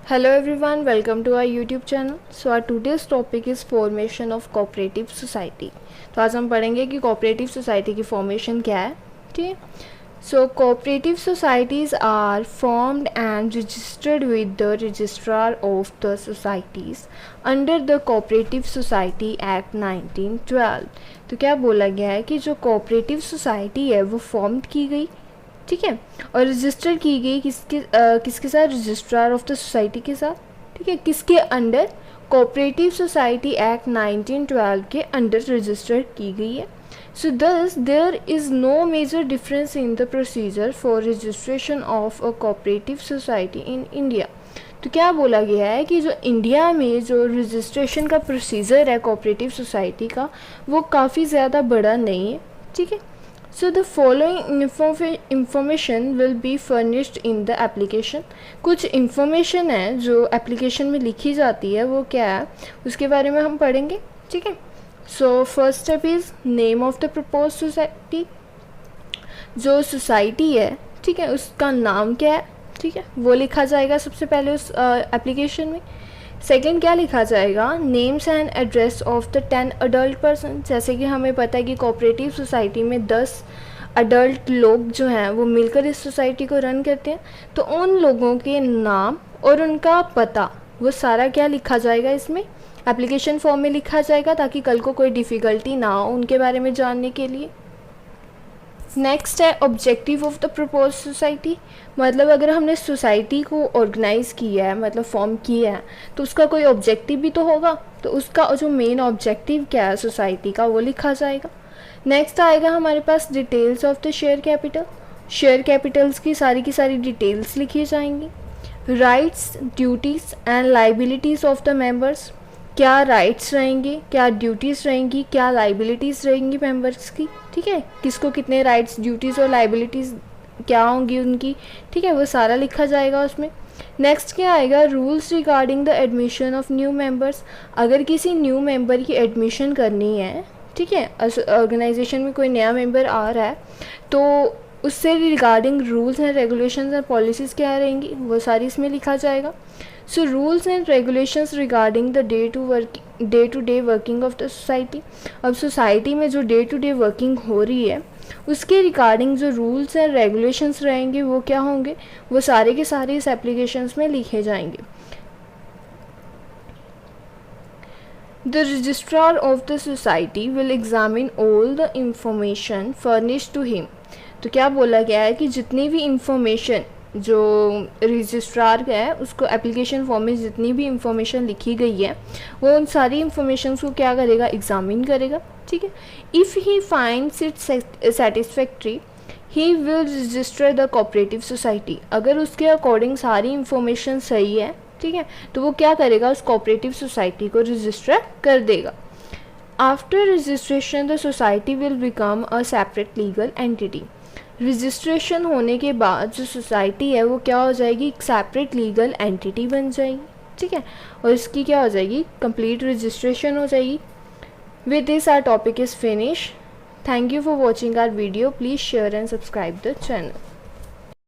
Hello everyone, welcome to our YouTube channel. So our today's topic is formation of cooperative society. तो आज हम पढ़ेंगे कि cooperative society की formation क्या है. ठीक है. So cooperative societies are formed and registered with the registrar of the societies under the Cooperative Society Act 1912. तो क्या बोला गया है कि जो cooperative society है वो formed की गई, ठीक है, और रजिस्टर की गई किसके साथ, रजिस्ट्रार ऑफ द सोसाइटी के साथ, ठीक है, किसके अंडर, कोऑपरेटिव सोसाइटी एक्ट 1912 के अंडर रजिस्टर की गई है. So thus there is no major difference in the procedure for registration of a cooperative society in India. तो क्या बोला गया है कि जो इंडिया में जो रजिस्ट्रेशन का प्रोसीजर है कोऑपरेटिव सोसाइटी का वो काफ़ी ज़्यादा बड़ा नहीं है, ठीक है. So the following information will be furnished in the application. कुछ information है जो application में लिखी जाती है, वो क्या है उसके बारे में हम पढ़ेंगे, ठीक है. So first step is name of the proposed society. जो society है, ठीक है, उसका नाम क्या है, ठीक है, वो लिखा जाएगा सबसे पहले उस application में. सेकेंड क्या लिखा जाएगा, names and address of the 10 adult person. जैसे कि हमें पता है कि कोऑपरेटिव सोसाइटी में 10 अडल्ट लोग जो हैं वो मिलकर इस सोसाइटी को रन करते हैं. तो उन लोगों के नाम और उनका पता वो सारा क्या लिखा जाएगा, इसमें एप्लीकेशन फॉर्म में लिखा जाएगा, ताकि कल को कोई डिफ़िकल्टी ना हो उनके बारे में जानने के लिए. नेक्स्ट है objective of the propose society. मतलब अगर हमने सोसाइटी को ऑर्गेनाइज़ किया है, मतलब फॉर्म किया है, तो उसका कोई ऑब्जेक्टिव भी तो होगा. तो उसका जो मेन ऑब्जेक्टिव क्या है सोसाइटी का वो लिखा जाएगा. नेक्स्ट आएगा हमारे पास details of the share capital. Share capitals की सारी डिटेल्स लिखी जाएंगी. Rights, duties and liabilities of the members. क्या राइट्स रहेंगे, क्या ड्यूटीज़ रहेंगी, क्या लाइबिलिटीज़ रहेंगी मेंबर्स की, ठीक है, किसको कितने राइट्स, ड्यूटीज़ और लाइबिलिटीज़ क्या होंगी उनकी, ठीक है, वो सारा लिखा जाएगा उसमें. नेक्स्ट क्या आएगा, rules regarding the admission of new members. अगर किसी न्यू मेंबर की एडमिशन करनी है, ठीक है, ऑर्गेनाइजेशन में कोई नया मेंबर आ रहा है, तो उससे regarding rules and regulations and policies क्या रहेंगी वो सारी इसमें लिखा जाएगा. So rules and regulations regarding the day to day working of the society. अब सोसाइटी में जो डे टू डे वर्किंग हो रही है उसके रिगार्डिंग जो रूल्स एंड रेगुलेशंस रहेंगे वो क्या होंगे, वो सारे के सारे इस एप्लीकेशंस में लिखे जाएंगे. The registrar of the society will examine all the information furnished to him. तो क्या बोला गया है कि जितनी भी इंफॉर्मेशन जो रजिस्ट्रार का है उसको एप्लीकेशन फॉर्म में जितनी भी इंफॉर्मेशन लिखी गई है वो उन सारी इंफॉर्मेशन को क्या करेगा, एग्जामिन करेगा, ठीक है. If he finds it satisfactory he will register the cooperative society. अगर उसके अकॉर्डिंग सारी इंफॉर्मेशन सही है, ठीक है, तो वो क्या करेगा, उस कोऑपरेटिव सोसाइटी को रजिस्टर कर देगा. After registration the society will become a separate legal entity. Registration होने के बाद जो सोसाइटी है वो क्या हो जाएगी, एक सेपरेट लीगल एंटिटी बन जाएगी, ठीक है, और इसकी क्या हो जाएगी, कंप्लीट रजिस्ट्रेशन हो जाएगी. With this our topic is finish. Thank you for watching our video. Please share and subscribe the channel.